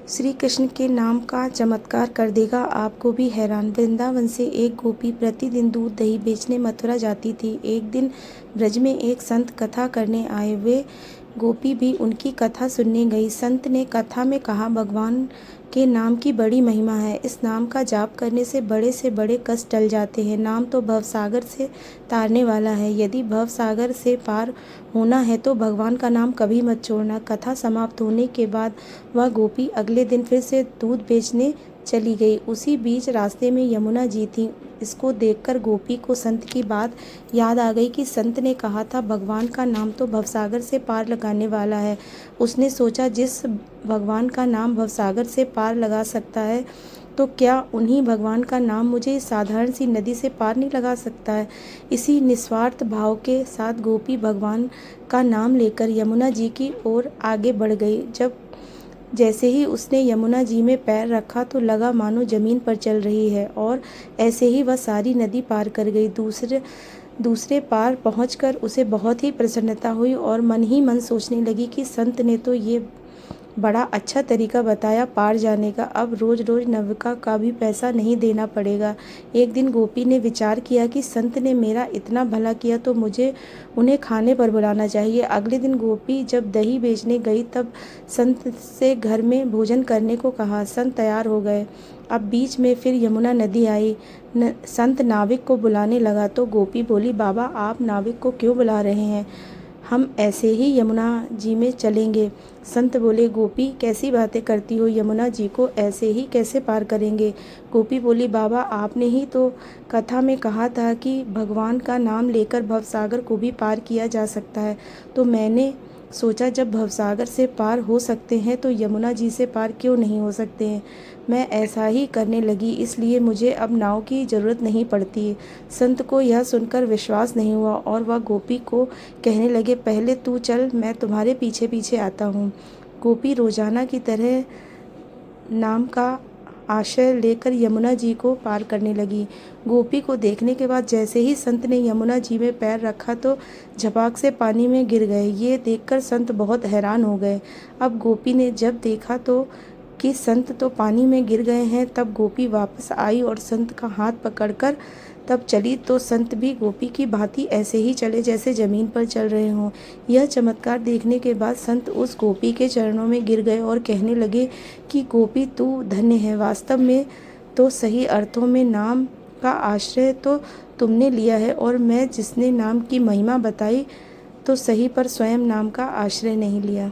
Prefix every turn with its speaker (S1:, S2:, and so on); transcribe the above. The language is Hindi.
S1: श्री कृष्ण के नाम का चमत्कार कर देगा आपको भी हैरान। वृंदावन से एक गोपी प्रतिदिन दूध दही बेचने मथुरा जाती थी। एक दिन ब्रज में एक संत कथा करने आए। वे गोपी भी उनकी कथा सुनने गई। संत ने कथा में कहा, भगवान के नाम की बड़ी महिमा है। इस नाम का जाप करने से बड़े कष्ट टल जाते हैं। नाम तो भवसागर से तारने वाला है। यदि भवसागर से पार होना है तो भगवान का नाम कभी मत छोड़ना। कथा समाप्त होने के बाद वह गोपी अगले दिन फिर से दूध बेचने चली गई। उसी बीच रास्ते में यमुना जी थीं। इसको देखकर गोपी को संत की बात याद आ गई कि संत ने कहा था, भगवान का नाम तो भवसागर से पार लगाने वाला है। उसने सोचा, जिस भगवान का नाम भवसागर से पार लगा सकता है तो क्या उन्हीं भगवान का नाम मुझे इस साधारण सी नदी से पार नहीं लगा सकता है। इसी निस्वार्थ भाव के साथ गोपी भगवान का नाम लेकर यमुना जी की ओर आगे बढ़ गई। जैसे ही उसने यमुना जी में पैर रखा तो लगा मानो जमीन पर चल रही है, और ऐसे ही वह सारी नदी पार कर गई। दूसरे पार पहुंचकर उसे बहुत ही प्रसन्नता हुई और मन ही मन सोचने लगी कि संत ने तो ये बड़ा अच्छा तरीका बताया पार जाने का। अब रोज रोज नौका का भी पैसा नहीं देना पड़ेगा। एक दिन गोपी ने विचार किया कि संत ने मेरा इतना भला किया तो मुझे उन्हें खाने पर बुलाना चाहिए। अगले दिन गोपी जब दही बेचने गई तब संत से घर में भोजन करने को कहा। संत तैयार हो गए। अब बीच में फिर यमुना नदी आई। संत नाविक को बुलाने लगा तो गोपी बोली, बाबा आप नाविक को क्यों बुला रहे हैं? हम ऐसे ही यमुना जी में चलेंगे। संत बोले, गोपी कैसी बातें करती हो, यमुना जी को ऐसे ही कैसे पार करेंगे? गोपी बोली, बाबा आपने ही तो कथा में कहा था कि भगवान का नाम लेकर भवसागर को भी पार किया जा सकता है, तो मैंने सोचा जब भवसागर से पार हो सकते हैं तो यमुना जी से पार क्यों नहीं हो सकते हैं। मैं ऐसा ही करने लगी, इसलिए मुझे अब नाव की ज़रूरत नहीं पड़ती। संत को यह सुनकर विश्वास नहीं हुआ और वह गोपी को कहने लगे, पहले तू चल, मैं तुम्हारे पीछे पीछे आता हूँ। गोपी रोजाना की तरह नाम का आश्रय लेकर यमुना जी को पार करने लगी। गोपी को देखने के बाद जैसे ही संत ने यमुना जी में पैर रखा तो झपाक से पानी में गिर गए। ये देखकर संत बहुत हैरान हो गए। अब गोपी ने जब देखा तो कि संत तो पानी में गिर गए हैं, तब गोपी वापस आई और संत का हाथ पकड़कर तब चली तो संत भी गोपी की भांति ऐसे ही चले जैसे जमीन पर चल रहे हों। यह चमत्कार देखने के बाद संत उस गोपी के चरणों में गिर गए और कहने लगे कि गोपी तू धन्य है। वास्तव में तो सही अर्थों में नाम का आश्रय तो तुमने लिया है, और मैं जिसने नाम की महिमा बताई तो सही पर स्वयं नाम का आश्रय नहीं लिया।